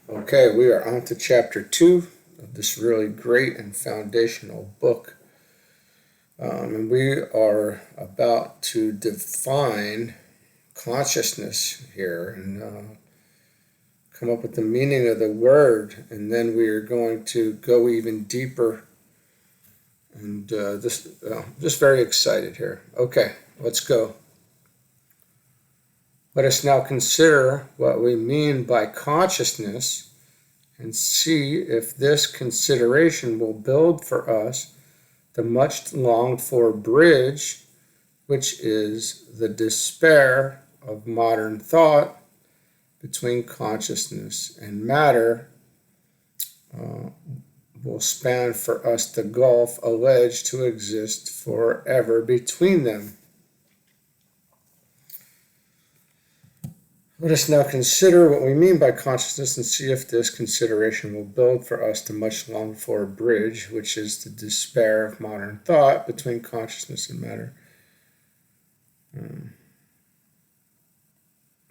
Okay, we are on to chapter 2 of this really great and foundational book. And we are about to define consciousness here and come up with the meaning of the word. And then we are going to go even deeper. And just very excited here. Okay, let's go. Let us now consider what we mean by consciousness and see if this consideration will build for us the much longed for bridge, which is the despair of modern thought between consciousness and matter, will span for us the gulf alleged to exist forever between them. Let us now consider what we mean by consciousness and see if this consideration will build for us the much longed for bridge, which is the despair of modern thought between consciousness and matter.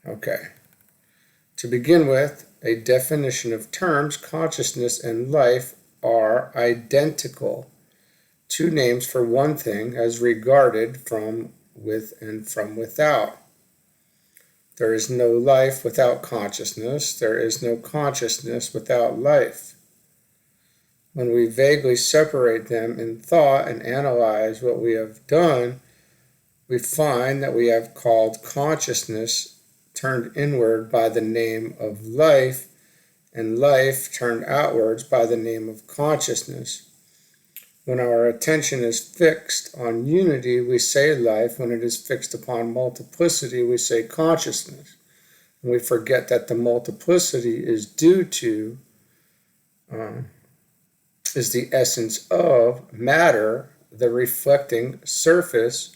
Okay. To begin with, a definition of terms: consciousness and life are identical. Two names for one thing as regarded from with and from without. There is no life without consciousness. There is no consciousness without life. When we vaguely separate them in thought and analyze what we have done, we find that we have called consciousness turned inward by the name of life, and life turned outwards by the name of consciousness. When our attention is fixed on unity, we say life. When it is fixed upon multiplicity, we say consciousness. And we forget that the multiplicity is due to, is the essence of matter, the reflecting surface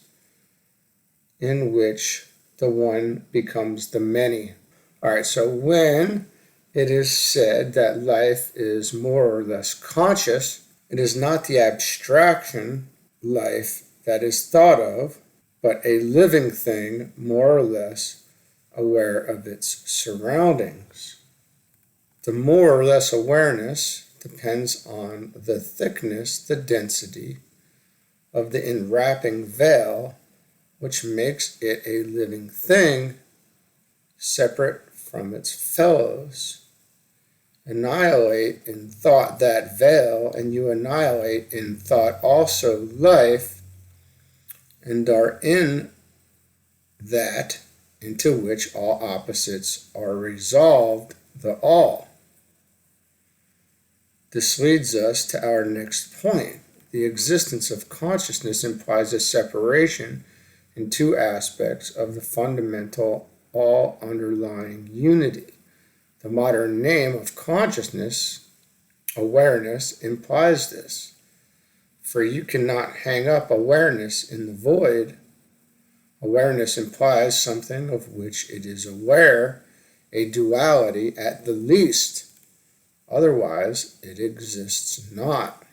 in which the one becomes the many. All right, so when it is said that life is more or less conscious, it is not the abstraction life that is thought of, but a living thing more or less aware of its surroundings. The more or less awareness depends on the thickness, the density of the enwrapping veil, which makes it a living thing separate from its fellows. Annihilate in thought that veil, and you annihilate in thought also life, and are in that into which all opposites are resolved, the all. This leads us to our next point. The existence of consciousness implies a separation in two aspects of the fundamental all underlying unity. The modern name of consciousness, awareness, implies this. For you cannot hang up awareness in the void. Awareness implies something of which it is aware, a duality at the least. Otherwise, it exists not.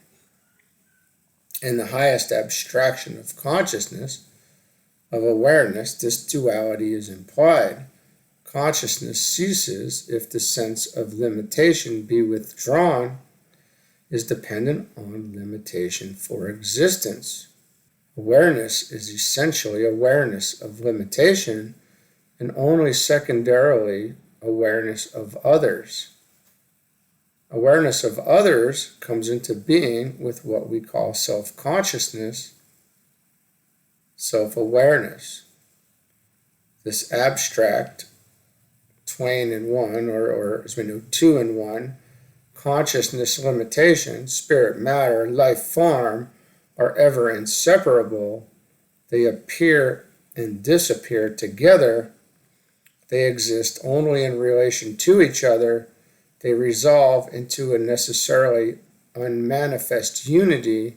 In the highest abstraction of consciousness, of awareness, this duality is implied. Consciousness ceases if the sense of limitation be withdrawn, is dependent on limitation for existence. Awareness is essentially awareness of limitation and only secondarily awareness of others. Awareness of others comes into being with what we call self-consciousness, self-awareness. This abstract twain in one, or as we know, two in one, consciousness, limitation, spirit, matter, life form, are ever inseparable. They appear and disappear together. They exist only in relation to each other. They resolve into a necessarily unmanifest unity,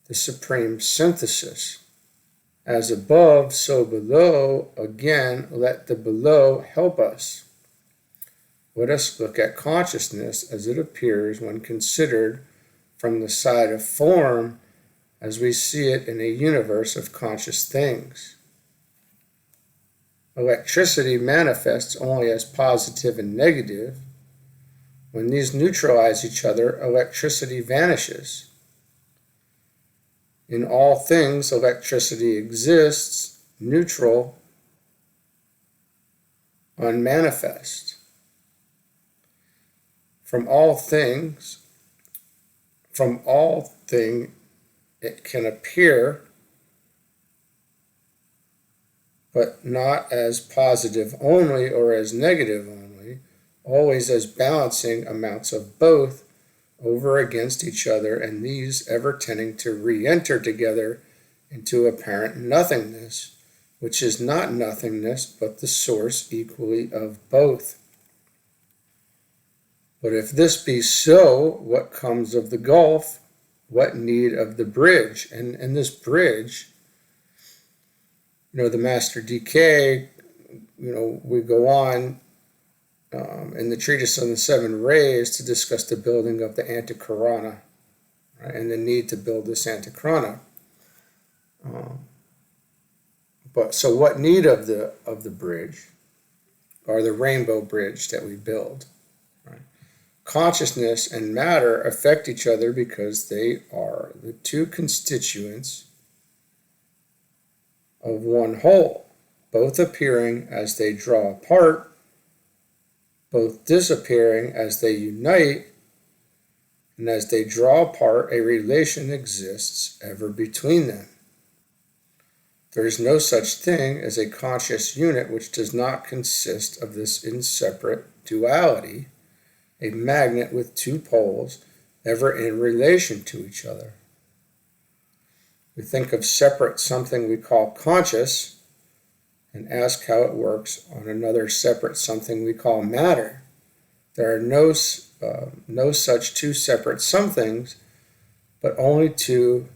the supreme synthesis. As above, so below. Again, let the below help us. Let us look at consciousness as it appears when considered from the side of form, as we see it in a universe of conscious things. Electricity manifests only as positive and negative. When these neutralize each other, electricity vanishes. In all things, electricity exists, neutral, unmanifest. From all thing, it can appear, but not as positive only or as negative only, always as balancing amounts of both over against each other, and these ever tending to re-enter together into apparent nothingness, which is not nothingness, but the source equally of both. But if this be so, what comes of the gulf? What need of the bridge? And this bridge, the Master DK, we go on in the Treatise on the Seven Rays to discuss the building of the Antikarana, right, and the need to build this Antikarana. But so what need of the bridge, or the rainbow bridge that we build? Right? Consciousness and matter affect each other because they are the two constituents of one whole, both appearing as they draw apart, both disappearing as they unite, and as they draw apart, a relation exists ever between them. There is no such thing as a conscious unit which does not consist of this inseparate duality, a magnet with two poles ever in relation to each other. We think of separate something we call conscious and ask how it works on another separate something we call matter. There are no such two separate somethings, but only two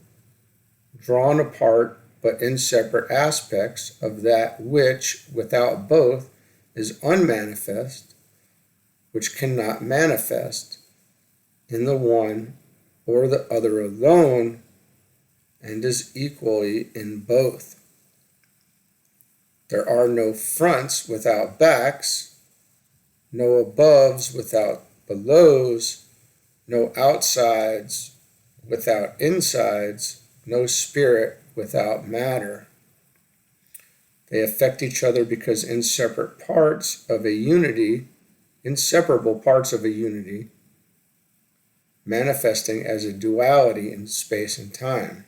drawn apart but in separate aspects of that which, without both, is unmanifest, which cannot manifest in the one or the other alone, and is equally in both. There are no fronts without backs, no aboves without belows, no outsides without insides, no spirit without matter. They affect each other because inseparable parts of a unity, manifesting as a duality in space and time.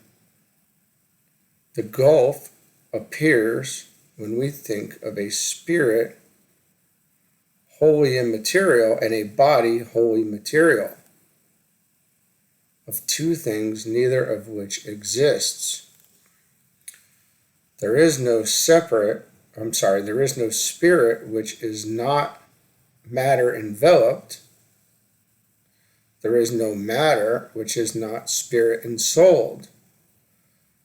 The gulf appears when we think of a spirit wholly immaterial and a body wholly material, of two things neither of which exists. There is no spirit which is not matter enveloped. There is no matter which is not spirit ensouled.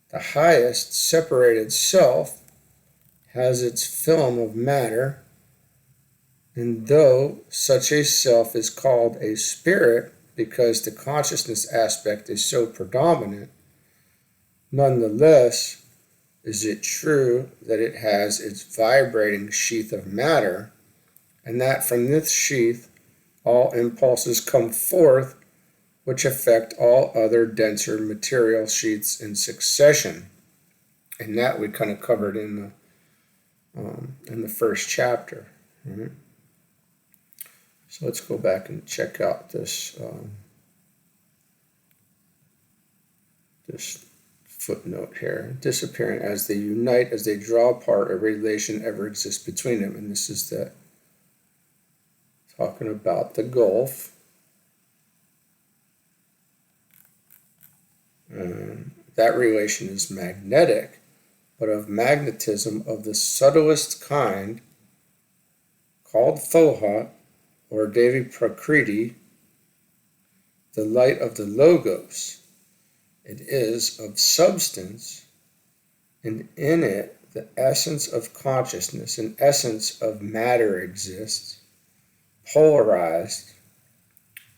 The highest separated self has its film of matter, and though such a self is called a spirit because the consciousness aspect is so predominant, nonetheless is it true that it has its vibrating sheath of matter, and that from this sheath all impulses come forth which affect all other denser material sheaths in succession. And that we kind of covered in the first chapter. Right? So let's go back and check out this this footnote here. Disappearing as they unite, as they draw apart, a relation ever exists between them. And this is talking about the gulf. That relation is magnetic, but of magnetism of the subtlest kind, called Foha, or Devi Prakriti, the light of the Logos. It is of substance, and in it the essence of consciousness and essence of matter exists, polarized,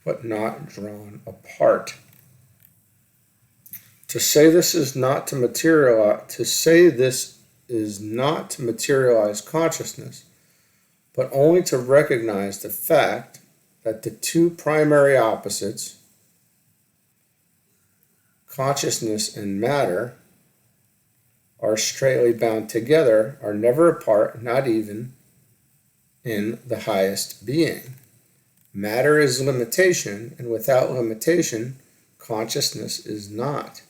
but not drawn apart. To say this is not to materialize consciousness, but only to recognize the fact that the two primary opposites, consciousness and matter, are straightly bound together, are never apart, not even in the highest being. Matter is limitation, and without limitation, consciousness is not.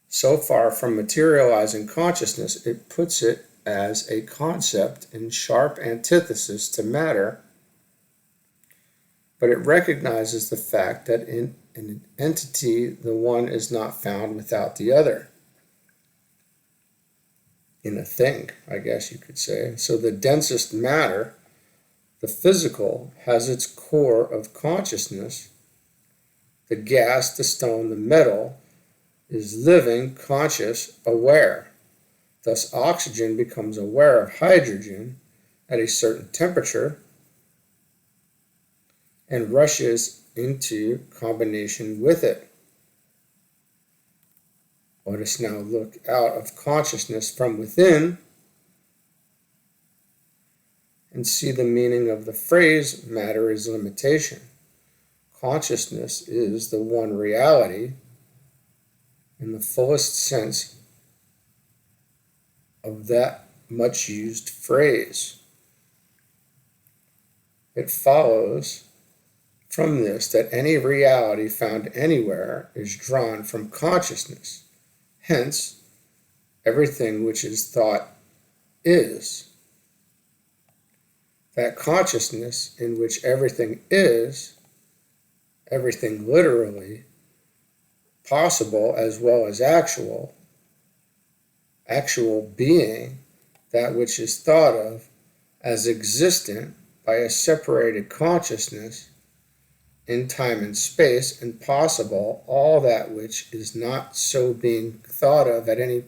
So far from materializing consciousness, it puts it as a concept in sharp antithesis to matter, but it recognizes the fact that in an entity, the one is not found without the other. In a thing, I guess you could say. So the densest matter, the physical, has its core of consciousness. The gas, the stone, the metal is living, conscious, aware. Thus oxygen becomes aware of hydrogen at a certain temperature and rushes into combination with it. Let us now look out of consciousness from within and see the meaning of the phrase, matter is limitation. Consciousness is the one reality in the fullest sense of that much used phrase. It follows from this that any reality found anywhere is drawn from consciousness. Hence, everything which is thought is. That consciousness in which everything is, everything literally, possible as well as actual being, that which is thought of as existent by a separated consciousness in time and space, and possible, all that which is not so being thought of at any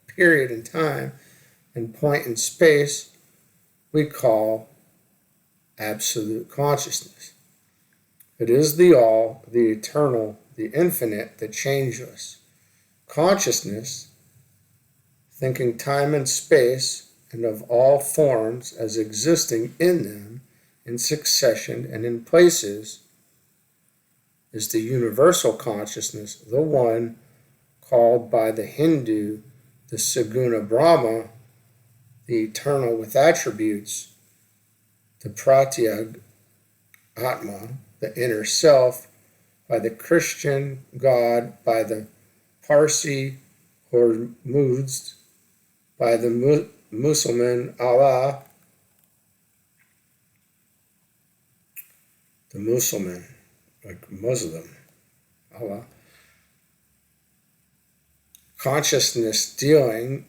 period in time and point in space, we call absolute consciousness. It is the all, the eternal, the infinite, the changeless. Consciousness, thinking time and space and of all forms as existing in them in succession and in places, is the universal consciousness, the one called by the Hindu the Saguna Brahma, the eternal with attributes, the Pratyag Atma, the inner self, by the Christian God, by the Parsi Hormuzd, by the Muslim Allah, the Muslim, like Muslim, Allah. Consciousness dealing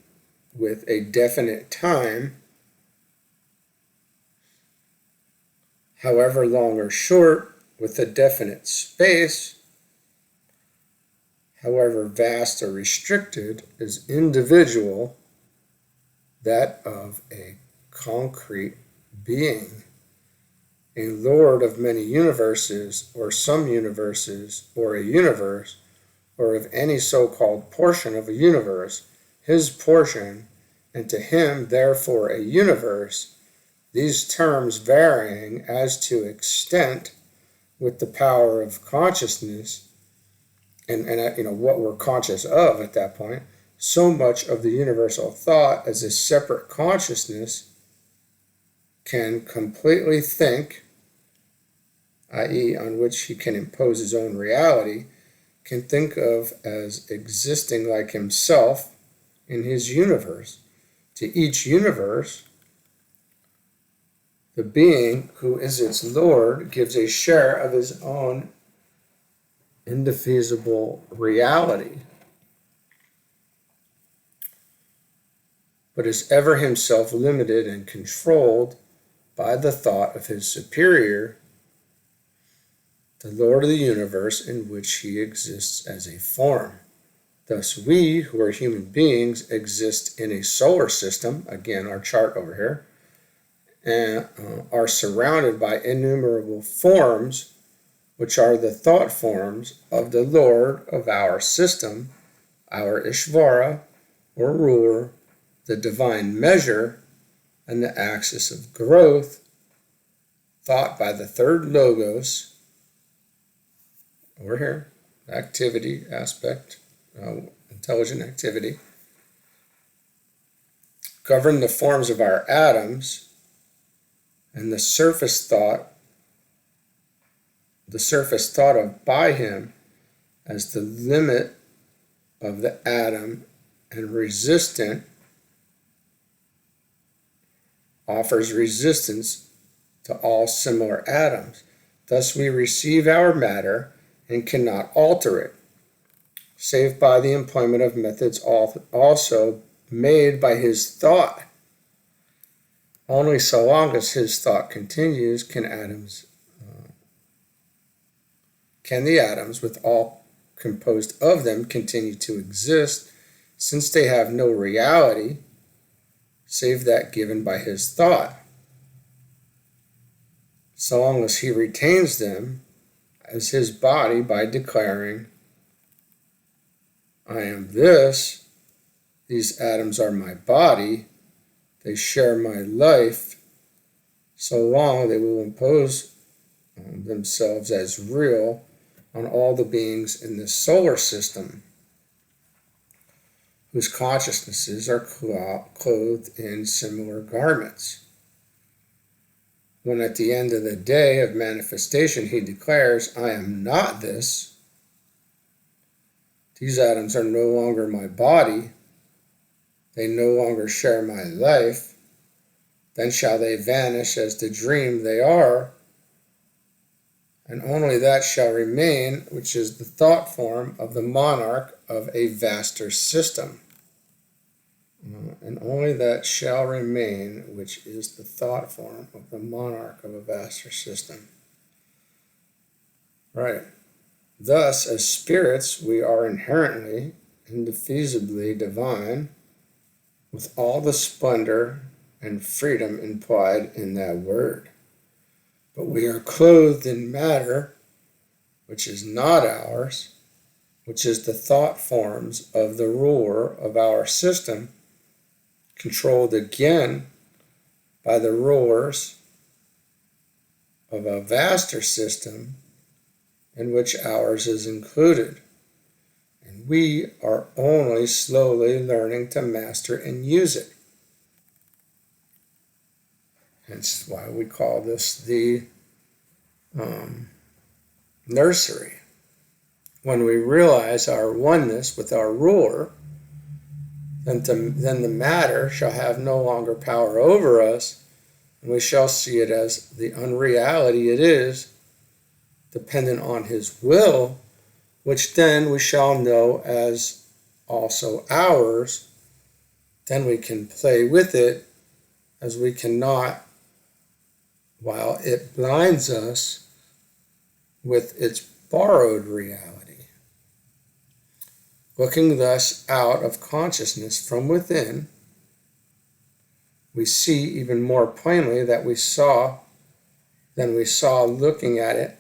with a definite time, however long or short, with a definite space, however vast or restricted, is individual, that of a concrete being. A lord of many universes, or some universes, or a universe, or of any so-called portion of a universe, his portion, and to him therefore a universe, these terms varying as to extent with the power of consciousness, and what we're conscious of at that point, so much of the universal thought as a separate consciousness can completely think, i.e. on which he can impose his own reality, can think of as existing like himself in his universe. To each universe, the being who is its Lord gives a share of his own indefeasible reality, but is ever himself limited and controlled by the thought of his superior, the Lord of the universe, in which he exists as a form. Thus we, who are human beings, exist in a solar system, again our chart over here, and are surrounded by innumerable forms, which are the thought forms of the Lord of our system, our Ishvara, or ruler, the divine measure, and the axis of growth, thought by the third logos, over here, activity aspect, intelligent activity, govern the forms of our atoms, and the surface thought of by him as the limit of the atom and resistant, offers resistance to all similar atoms. Thus we receive our matter and cannot alter it, save by the employment of methods also made by his thought. Only so long as his thought continues can the atoms, with all composed of them, continue to exist, since they have no reality save that given by his thought. So long as he retains them as his body by declaring, I am this, these atoms are my body, they share my life, so long they will impose themselves as real on all the beings in this solar system, whose consciousnesses are clothed in similar garments. When at the end of the day of manifestation he declares, I am not this, these atoms are no longer my body, they no longer share my life, then shall they vanish as the dream they are, and only that shall remain which is the thought form of the monarch of a vaster system. And only that shall remain which is the thought form of the monarch of a vaster system. Right. Thus, as spirits, we are inherently, indefeasibly divine, with all the splendor and freedom implied in that word. But we are clothed in matter, which is not ours, which is the thought forms of the ruler of our system, controlled again by the rulers of a vaster system in which ours is included. And we are only slowly learning to master and use it. Hence why we call this the nursery. When we realize our oneness with our ruler, then the matter shall have no longer power over us, and we shall see it as the unreality it is, dependent on his will, which then we shall know as also ours. Then we can play with it as we cannot, while it blinds us with its borrowed reality. Looking thus out of consciousness from within, we see even more plainly than we saw looking at it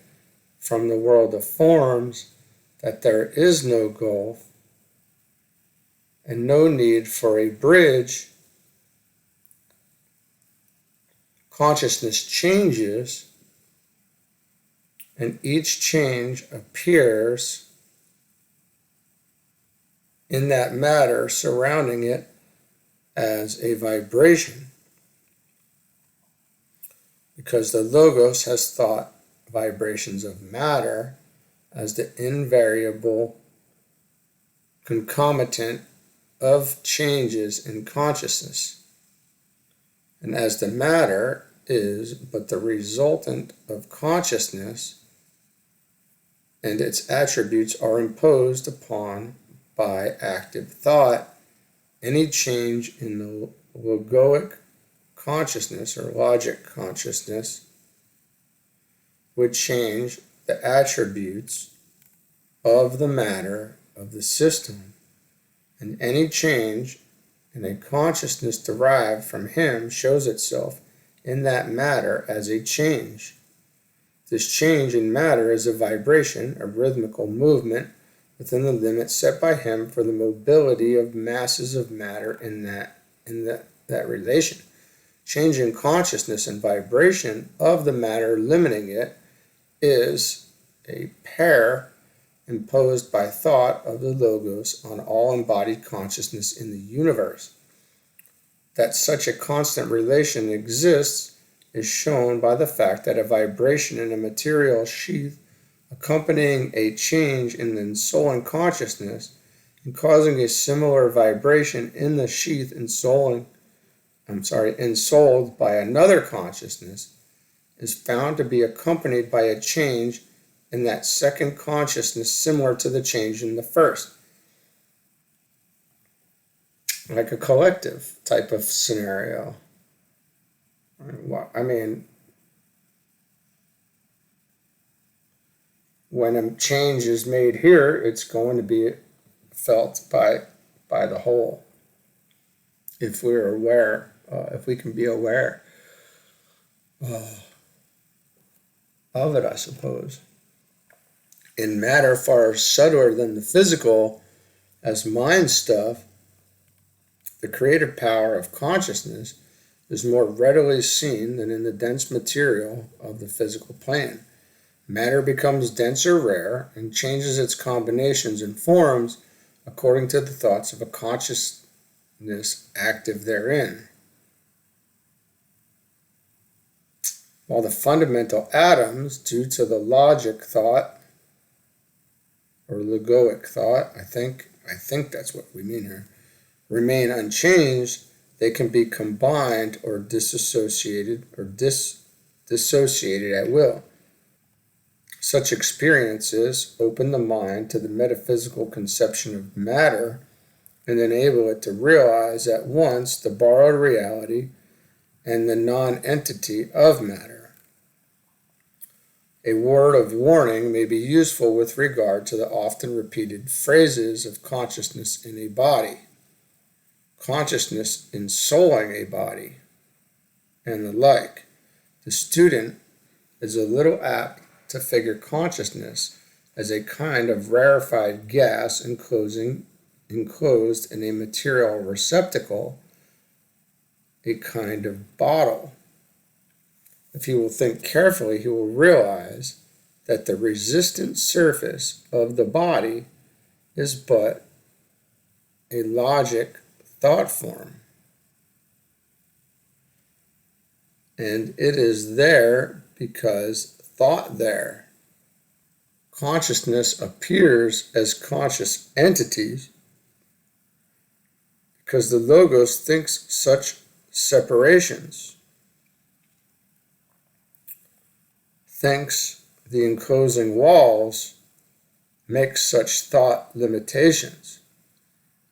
from the world of forms, that there is no gulf and no need for a bridge. Consciousness changes, and each change appears in that matter surrounding it as a vibration, because the Logos has thought vibrations of matter as the invariable concomitant of changes in consciousness, and as the matter is but the resultant of consciousness, and its attributes are imposed upon by active thought, any change in the logoic consciousness or logic consciousness would change the attributes of the matter of the system, and any change in a consciousness derived from him shows itself in that matter as a change. This change in matter is a vibration, a rhythmical movement within the limits set by him for the mobility of masses of matter in that relation. Change in consciousness and vibration of the matter limiting it is a pair imposed by thought of the logos on all embodied consciousness in the universe. That such a constant relation exists is shown by the fact that a vibration in a material sheath accompanying a change in the ensouling consciousness and causing a similar vibration in the sheath ensouled by another consciousness is found to be accompanied by a change in that second consciousness similar to the change in the first. Like a collective type of scenario. I mean, when a change is made here, it's going to be felt by the whole. If we're aware, if we can be aware of it, I suppose. In matter far subtler than the physical, as mind stuff, the creative power of consciousness is more readily seen than in the dense material of the physical plane. Matter becomes dense or rare and changes its combinations and forms according to the thoughts of a consciousness active therein. While the fundamental atoms, due to the logic thought, or logoic thought, I think that's what we mean here, remain unchanged, they can be combined or dissociated at will. Such experiences open the mind to the metaphysical conception of matter and enable it to realize at once the borrowed reality and the non-entity of matter. A word of warning may be useful with regard to the often repeated phrases of consciousness in a body, consciousness ensouling a body, and the like. The student is a little apt to figure consciousness as a kind of rarefied gas enclosed in a material receptacle, a kind of bottle. If he will think carefully, he will realize that the resistant surface of the body is but a logic thought form. And it is there because thought there. Consciousness appears as conscious entities because the logos thinks such separations, thinks the enclosing walls make such thought limitations.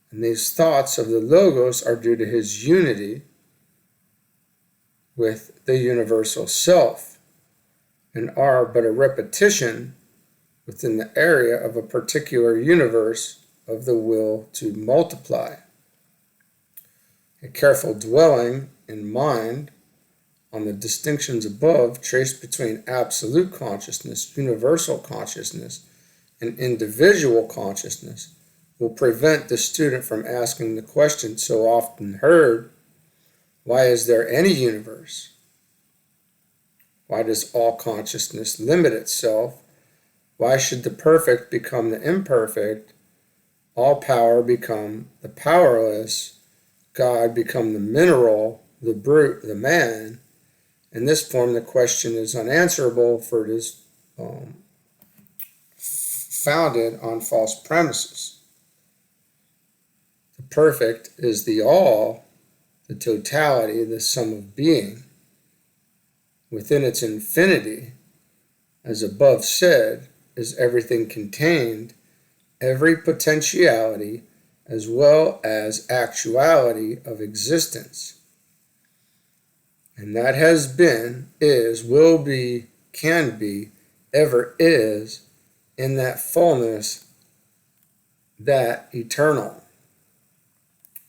And these thoughts of the logos are due to his unity with the universal self and are but a repetition within the area of a particular universe of the will to multiply. A careful dwelling in mind on the distinctions above traced between absolute consciousness, universal consciousness, and individual consciousness will prevent the student from asking the question so often heard, why is there any universe? Why does all consciousness limit itself? Why should the perfect become the imperfect, all power become the powerless, God become the mineral, the brute, the man? In this form, the question is unanswerable, for it is founded on false premises. The perfect is the all, the totality, the sum of being. Within its infinity, as above said, is everything contained, every potentiality as well as actuality of existence. And that has been, is, will be, can be, ever is, in that fullness, that eternal.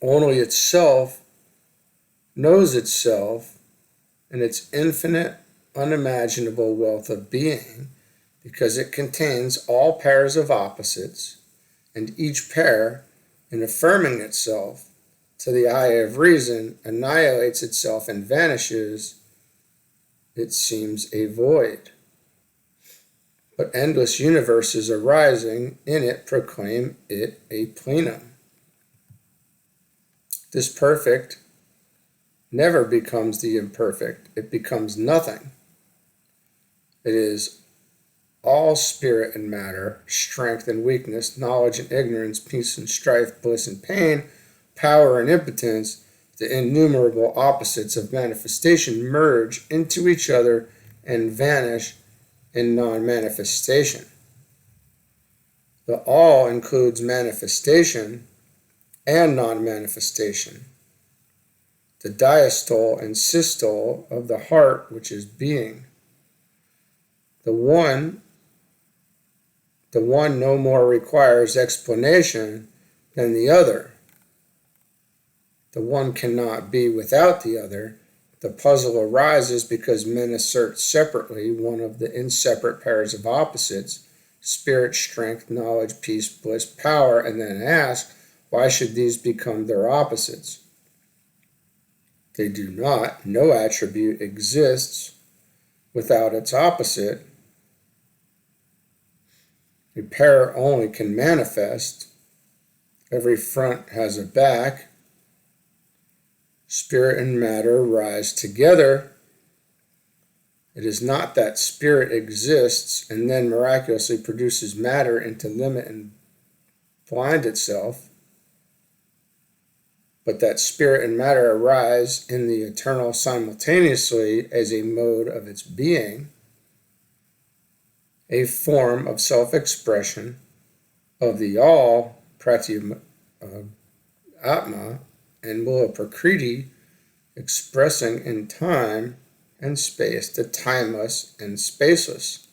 Only itself knows itself in its infinite, unimaginable wealth of being, because it contains all pairs of opposites, and each pair, in affirming itself, to the eye of reason, annihilates itself and vanishes, it seems a void. But endless universes arising in it proclaim it a plenum. This perfect never becomes the imperfect. It becomes nothing. It is all spirit and matter, strength and weakness, knowledge and ignorance, peace and strife, bliss and pain, power and impotence. The innumerable opposites of manifestation merge into each other and vanish in non-manifestation. The all includes manifestation and non-manifestation. The diastole and systole of the heart, which is being. The one no more requires explanation than the other. The one cannot be without the other. The puzzle arises because men assert separately one of the inseparate pairs of opposites, spirit, strength, knowledge, peace, bliss, power, and then ask, why should these become their opposites? They do not. No attribute exists without its opposite. A pair only can manifest. Every front has a back. Spirit and matter rise together. It is not that spirit exists and then miraculously produces matter into limit and blind itself, but that spirit and matter arise in the eternal simultaneously as a mode of its being, a form of self-expression of the all, pratyatma, and mula prakriti, expressing in time and space the timeless and spaceless.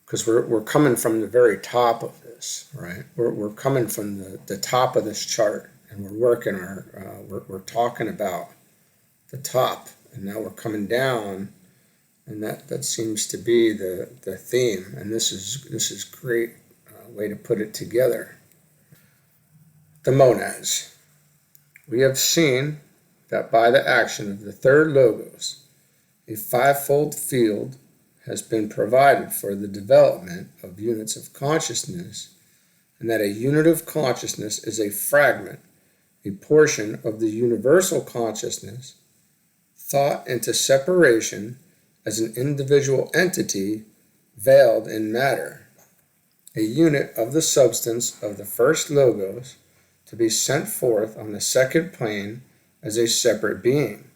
Because we're coming from the very top of this, right? We're coming from the top of this chart, and we're talking about the top, and now we're coming down, and that seems to be the theme. And this is great way to put it together. The monads. We have seen that by the action of the third logos, a fivefold field has been provided for the development of units of consciousness, and that a unit of consciousness is a fragment, a portion of the universal consciousness, thought into separation as an individual entity veiled in matter, a unit of the substance of the first logos, to be sent forth on the second plane as a separate being.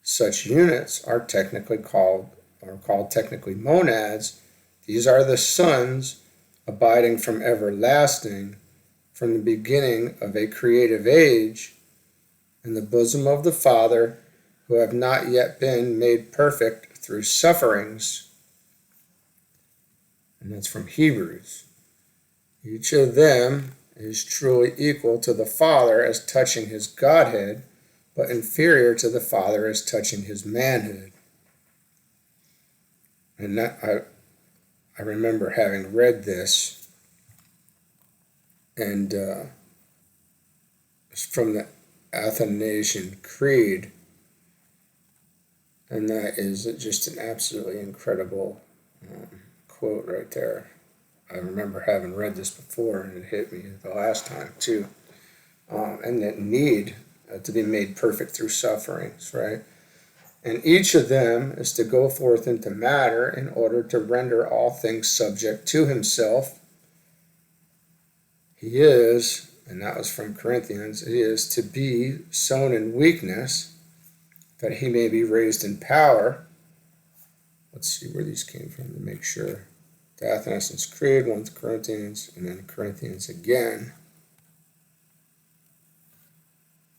Such units are called technically monads. These are the sons abiding from everlasting, from the beginning of a creative age, in the bosom of the Father, who have not yet been made perfect through sufferings. And that's from Hebrews. Each of them is truly equal to the Father as touching his Godhead, but inferior to the Father as touching his manhood. And that I remember having read this, and it's from the Athanasian Creed, and that is just an absolutely incredible quote right there. I remember having read this before, and it hit me the last time too. And that need to be made perfect through sufferings, right? And each of them is to go forth into matter in order to render all things subject to himself. He is, and that was from Corinthians, he is to be sown in weakness, that he may be raised in power. Let's see where these came from to make sure. The Athanasian Creed, 1 Corinthians, and then Corinthians again.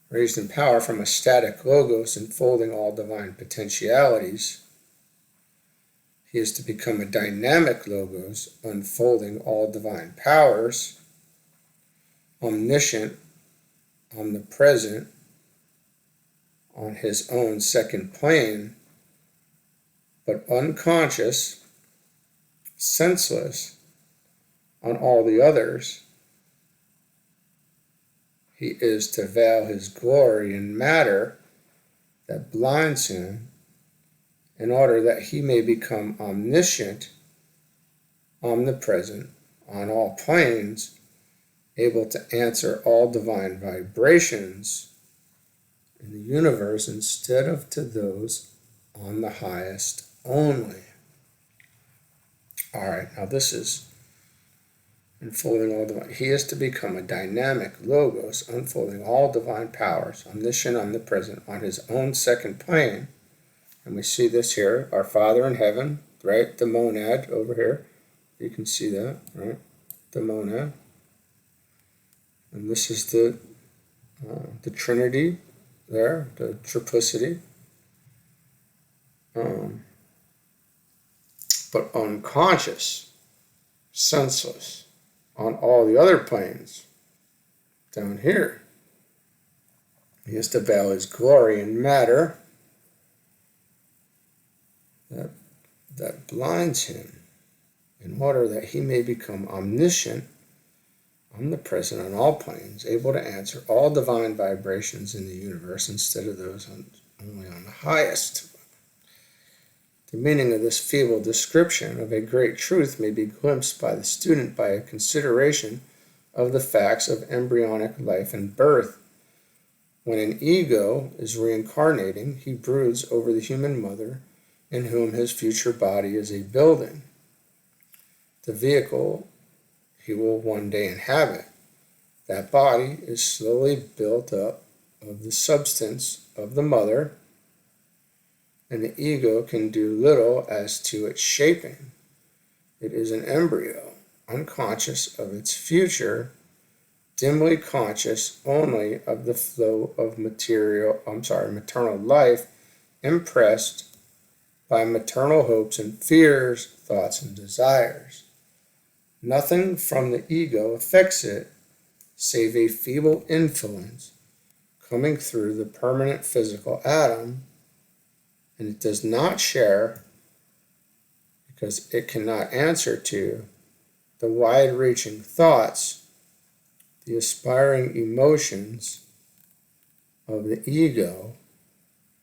Raised in power from a static logos enfolding all divine potentialities. He is to become a dynamic logos unfolding all divine powers, omniscient, omnipresent, on his own second plane, but unconscious, senseless on all the others. he is to veil his glory in matter that blinds him, in order that he may become omniscient, omnipresent on all planes, able to answer all divine vibrations in the universe instead of to those on the highest only. All right, now this is unfolding all divine. He is to become a dynamic logos, unfolding all divine powers, omniscient, omnipresent, on his own second plane. And we see this here, our Father in heaven, right? The monad over here. You can see that, right? The monad. And this is the Trinity there, the triplicity. But unconscious, senseless, on all the other planes down here. He is to veil his glory in matter that blinds him, in order that he may become omniscient, omnipresent on all planes, able to answer all divine vibrations in the universe instead of those only on the highest. The meaning of this feeble description of a great truth may be glimpsed by the student by a consideration of the facts of embryonic life and birth. When an ego is reincarnating, he broods over the human mother in whom his future body is a building, the vehicle he will one day inhabit. That body is slowly built up of the substance of the mother, and the ego can do little as to its shaping. It is an embryo, unconscious of its future, dimly conscious only of the flow of maternal life, impressed by maternal hopes and fears, thoughts and desires. Nothing from the ego affects it, save a feeble influence coming through the permanent physical atom, and it does not share, because it cannot answer to, the wide-reaching thoughts, the aspiring emotions of the ego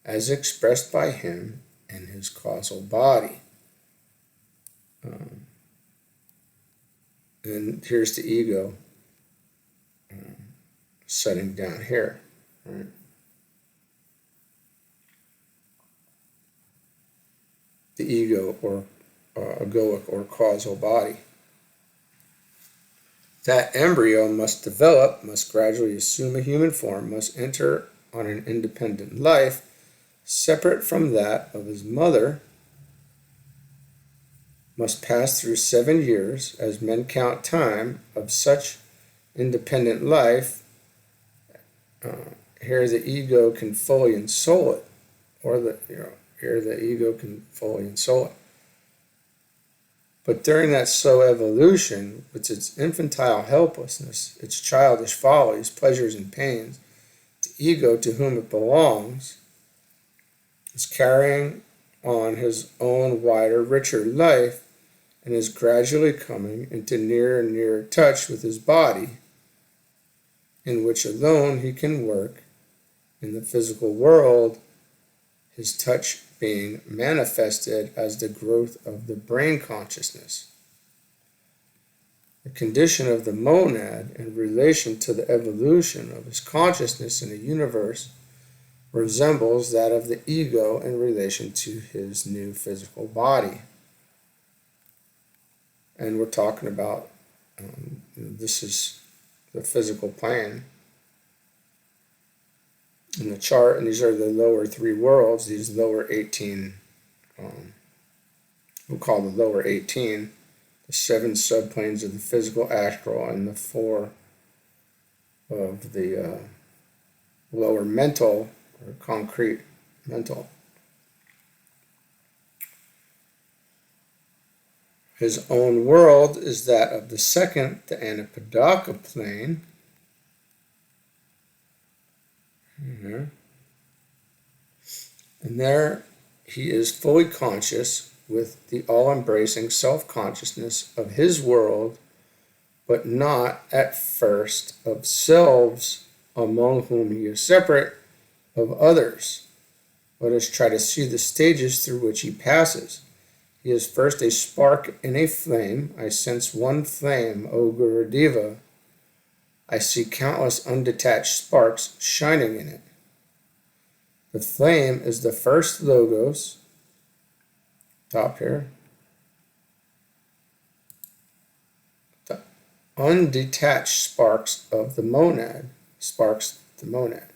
as expressed by him in his causal body. And here's the ego setting down here, right? The ego, or egoic or causal body. That embryo must develop, must gradually assume a human form, must enter on an independent life, separate from that of his mother, must pass through 7 years, as men count time, of such independent life. Here the ego can fully ensoul it, or here the ego can fully ensoul it. But during that slow evolution, with its infantile helplessness, its childish follies, pleasures, and pains, the ego to whom it belongs is carrying on his own wider, richer life, and is gradually coming into nearer and nearer touch with his body, in which alone he can work in the physical world, his touch being manifested as the growth of the brain consciousness. The condition of the monad in relation to the evolution of his consciousness in the universe resembles that of the ego in relation to his new physical body. And we're talking about, this is the physical plane in the chart, and these are the lower 3 worlds, these lower 18, we'll call the lower 18, the 7 subplanes of the physical astral, and the 4 of the lower mental, or concrete mental. His own world is that of the second, the Anapadaka plane. And there he is fully conscious with the all-embracing self-consciousness of his world, but not at first of selves among whom he is separate of others. Let us try to see the stages through which he passes. He is first a spark in a flame. I sense one flame, O Gurudeva. I see countless undetached sparks shining in it. The flame is the first logos, top here. The undetached sparks of the monad, sparks the monad.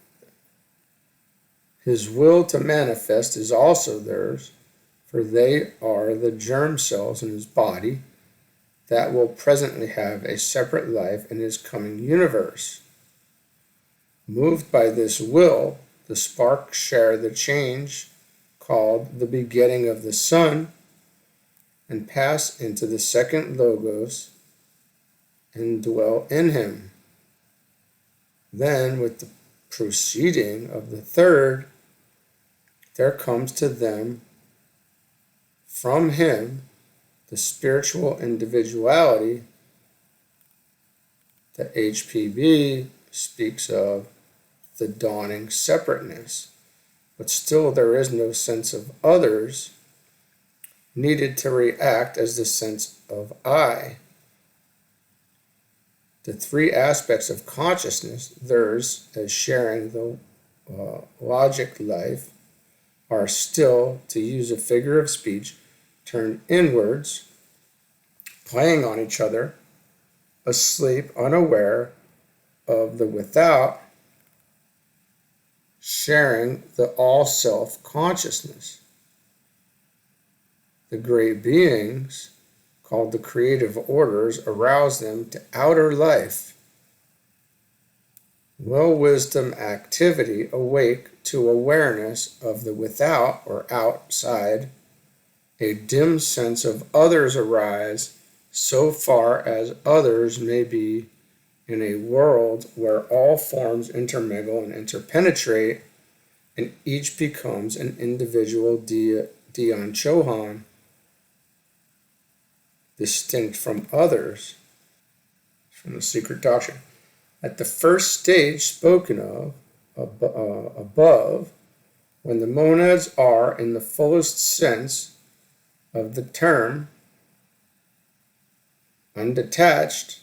His will to manifest is also theirs, for they are the germ cells in his body that will presently have a separate life in his coming universe. Moved by this will, the sparks share the change called the begetting of the sun and pass into the second logos and dwell in him. Then, with the proceeding of the third, there comes to them from him the spiritual individuality that HPB speaks of, the dawning separateness. But still there is no sense of others needed to react as the sense of I. The three aspects of consciousness, theirs as sharing the logic life, are still, to use a figure of speech, turned inwards, playing on each other, asleep, unaware of the without, sharing the all-self consciousness. The great beings, called the creative orders, arouse them to outer life. Will, wisdom, activity awake to awareness of the without or outside. A dim sense of others arise so far as others may be in a world where all forms intermingle and interpenetrate, and each becomes an individual Dian Chohan, distinct from others, from the secret doctrine. At the first stage spoken of above, when the monads are, in the fullest sense of the term, undetached,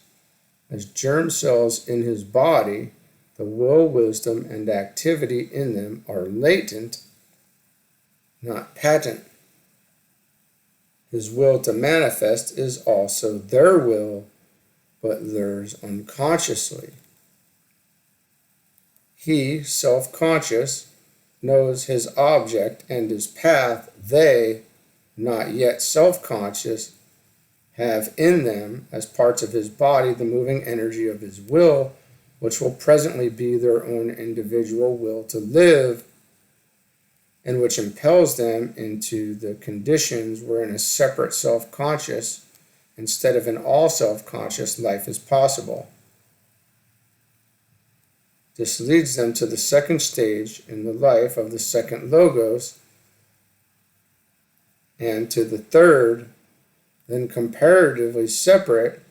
as germ cells in his body, the will, wisdom, and activity in them are latent, not patent. His will to manifest is also their will, but theirs unconsciously. He, self-conscious, knows his object and his path. They, not yet self-conscious, have in them, as parts of his body, the moving energy of his will, which will presently be their own individual will to live, and which impels them into the conditions wherein a separate self-conscious, instead of an all-self-conscious life, is possible. This leads them to the second stage in the life of the second logos, and to the third, then comparatively separate.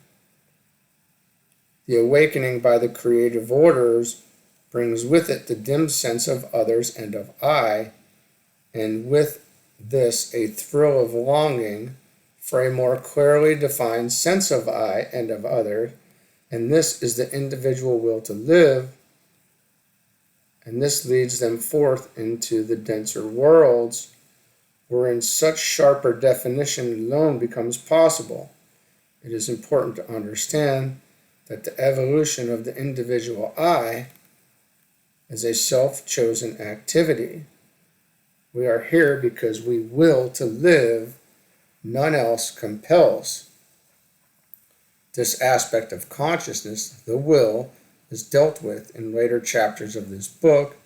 The awakening by the creative orders brings with it the dim sense of others and of I, and with this a thrill of longing for a more clearly defined sense of I and of other, and this is the individual will to live, and this leads them forth into the denser worlds, wherein such sharper definition alone becomes possible. It is important to understand that the evolution of the individual I is a self-chosen activity. We are here because we will to live, none else compels. This aspect of consciousness, the will, is dealt with in later chapters of this book,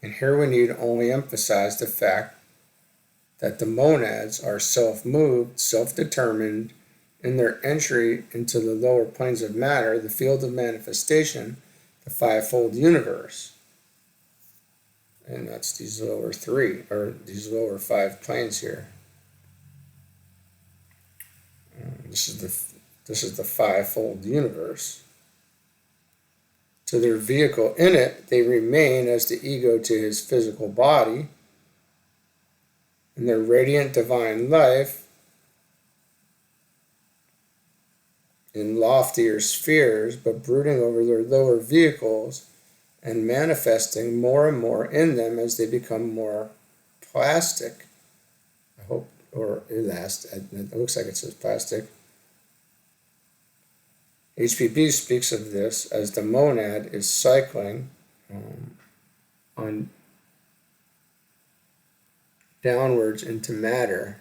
and here we need only emphasize the fact that the monads are self-moved, self-determined in their entry into the lower planes of matter, the field of manifestation, the fivefold universe. And that's these lower three, or these lower five planes here. This is the fivefold universe. to their vehicle in it, they remain as the ego to his physical body, and their radiant divine life in loftier spheres, but brooding over their lower vehicles and manifesting more and more in them as they become more plastic. I hope, or elastic. It looks like it says plastic. HPP speaks of this as the monad is cycling on downwards into matter.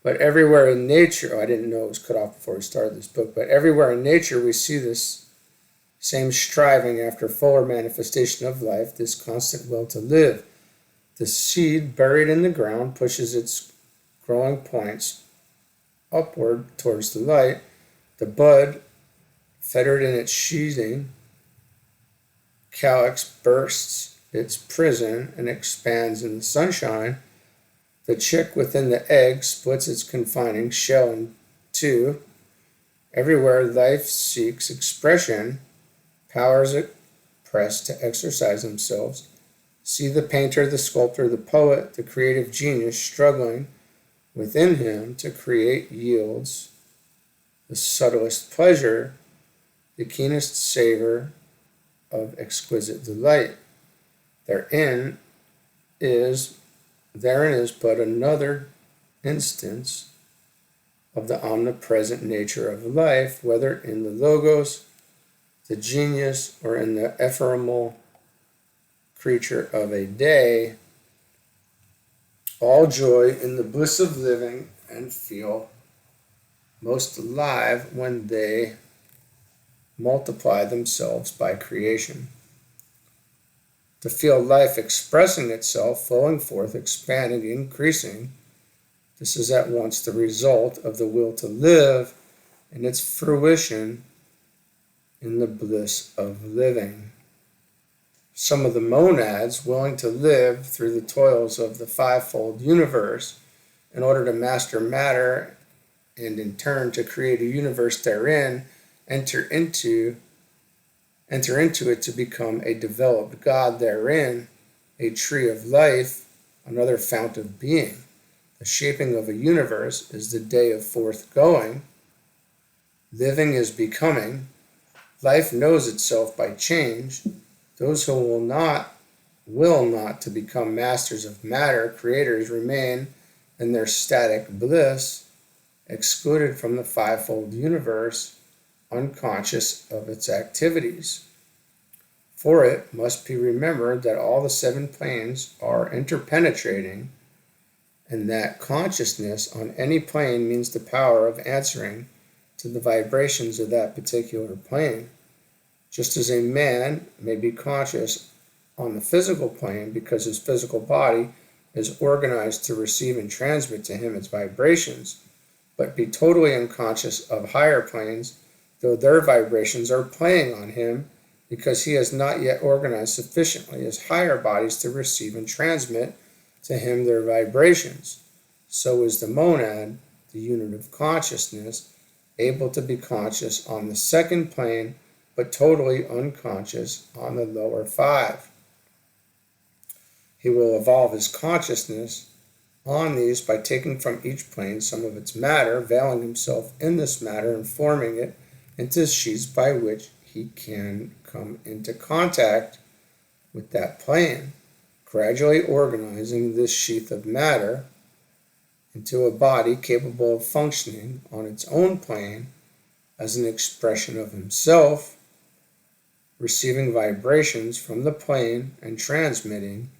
But everywhere in nature, I didn't know it was cut off before we started this book, but everywhere in nature we see this same striving after fuller manifestation of life, this constant will to live. The seed buried in the ground pushes its growing points upward towards the light. The bud, fettered in its sheathing, calyx bursts its prison and expands in the sunshine. The chick within the egg splits its confining shell in two. Everywhere life seeks expression, powers press to exercise themselves. See the painter, the sculptor, the poet, the creative genius struggling within him to create yields the subtlest pleasure, the keenest savor of exquisite delight. Therein is but another instance of the omnipresent nature of life, whether in the logos, the genius, or in the ephemeral creature of a day. All joy in the bliss of living and feel most alive when they multiply themselves by creation. To feel life expressing itself, flowing forth, expanding, increasing, this is at once the result of the will to live and its fruition in the bliss of living. Some of the monads, willing to live through the toils of the fivefold universe in order to master matter and in turn to create a universe therein, enter into it to become a developed God therein, a tree of life, another fount of being. The shaping of a universe is the day of forthgoing. Living is becoming. Life knows itself by change. Those who will not to become masters of matter, creators, remain in their static bliss, excluded from the fivefold universe, unconscious of its activities. For it must be remembered that all the seven planes are interpenetrating, and that consciousness on any plane means the power of answering to the vibrations of that particular plane. Just as a man may be conscious on the physical plane because his physical body is organized to receive and transmit to him its vibrations, but be totally unconscious of higher planes, though their vibrations are playing on him because he has not yet organized sufficiently his higher bodies to receive and transmit to him their vibrations. So is the monad, the unit of consciousness, able to be conscious on the second plane, but totally unconscious on the lower five. He will evolve his consciousness on these by taking from each plane some of its matter, veiling himself in this matter and forming it into sheaths by which he can come into contact with that plane, gradually organizing this sheath of matter into a body capable of functioning on its own plane as an expression of himself, receiving vibrations from the plane and transmitting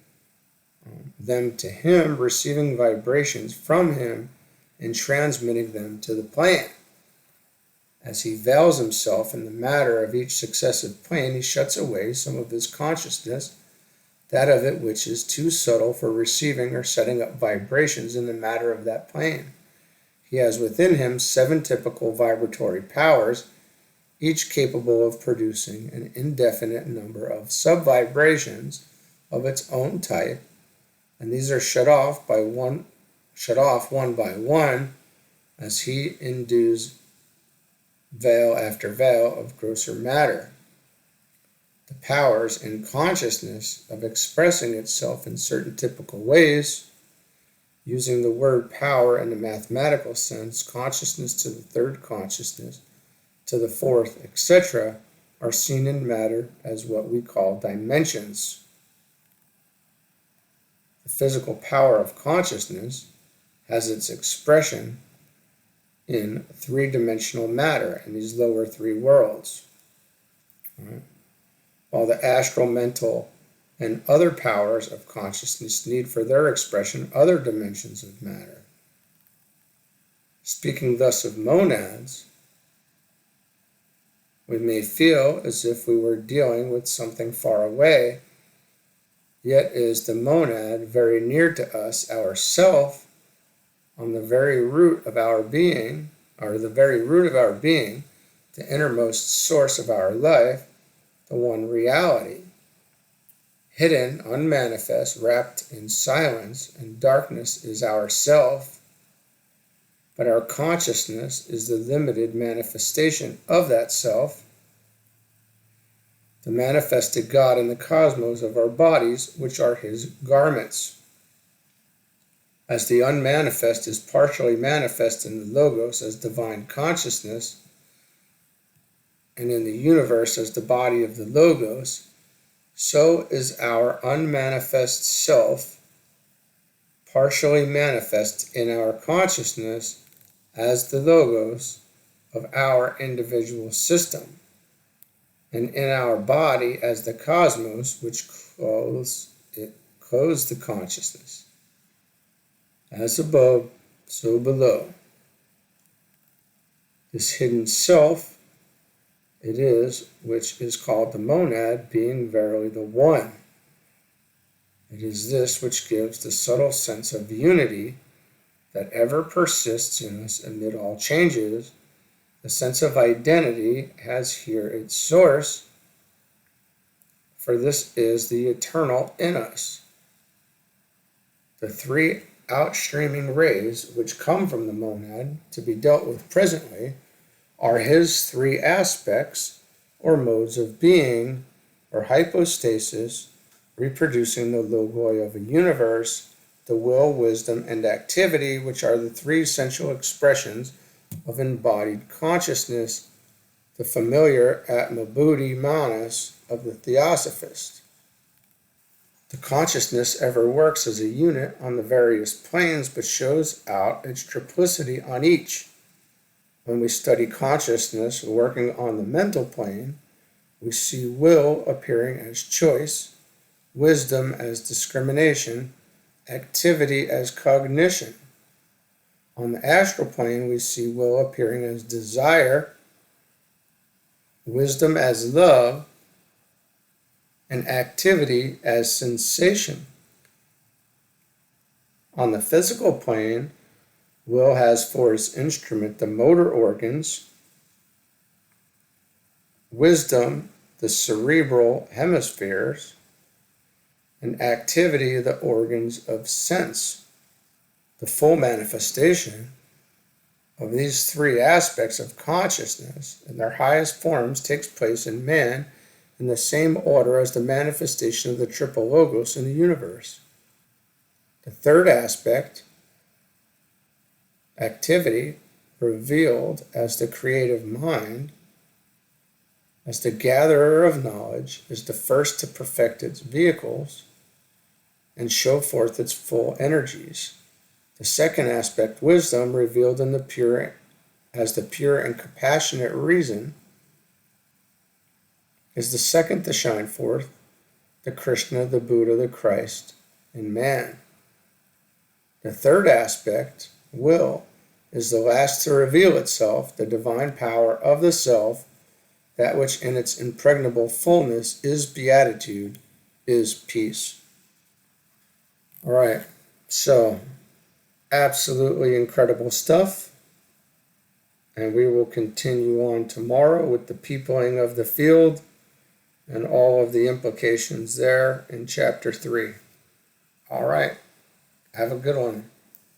them to him, receiving vibrations from him and transmitting them to the plane. As he veils himself in the matter of each successive plane, he shuts away some of his consciousness, that of it which is too subtle for receiving or setting up vibrations in the matter of that plane. He has within him 7 typical vibratory powers, each capable of producing an indefinite number of sub-vibrations of its own type, and these are shut off one by one as he endues veil after veil of grosser matter. the powers in consciousness of expressing itself in certain typical ways, using the word power in the mathematical sense, consciousness to the third consciousness, to the fourth, etc., are seen in matter as what we call dimensions. The physical power of consciousness has its expression in three-dimensional matter, in these lower three worlds. Right? While the astral, mental, and other powers of consciousness need for their expression other dimensions of matter. Speaking thus of monads, we may feel as if we were dealing with something far away, yet is the monad very near to us, our self, on the very root of our being, or the very root of our being, the innermost source of our life, the one reality. Hidden, unmanifest, wrapped in silence and darkness is our self, but our consciousness is the limited manifestation of that self, the manifested God in the cosmos of our bodies, which are his garments. As the unmanifest is partially manifest in the Logos as divine consciousness, and in the universe as the body of the Logos, so is our unmanifest self partially manifest in our consciousness as the Logos of our individual system, and in our body as the cosmos which clothes the consciousness. As above, so below. This hidden self it is which is called the monad, being verily the one. It is this which gives the subtle sense of unity that ever persists in us amid all changes. The sense of identity has here its source, for this is the eternal in us. The three outstreaming rays which come from the monad to be dealt with presently are his three aspects or modes of being, or hypostasis, reproducing the logoi of a universe, the will, wisdom, and activity, which are the three essential expressions of embodied consciousness, the familiar atma-buddhi manas of the theosophist. The consciousness ever works as a unit on the various planes, but shows out its triplicity on each. When we study consciousness working on the mental plane, we see will appearing as choice, wisdom as discrimination, activity as cognition. On the astral plane, we see will appearing as desire, wisdom as love, and activity as sensation. On the physical plane, will has for its instrument the motor organs, wisdom the cerebral hemispheres, and activity the organs of sense. The full manifestation of these three aspects of consciousness in their highest forms takes place in man in the same order as the manifestation of the triple logos in the universe. The third aspect, activity, revealed as the creative mind, as the gatherer of knowledge, is the first to perfect its vehicles and show forth its full energies. The second aspect, wisdom, revealed in the pure and compassionate reason, is the second to shine forth, the Krishna, the Buddha, the Christ, in man. The third aspect, will, is the last to reveal itself, the divine power of the self, that which in its impregnable fullness is beatitude, is peace. All right, so absolutely incredible stuff. And we will continue on tomorrow with the peopling of the field and all of the implications there in chapter 3. All right, have a good one.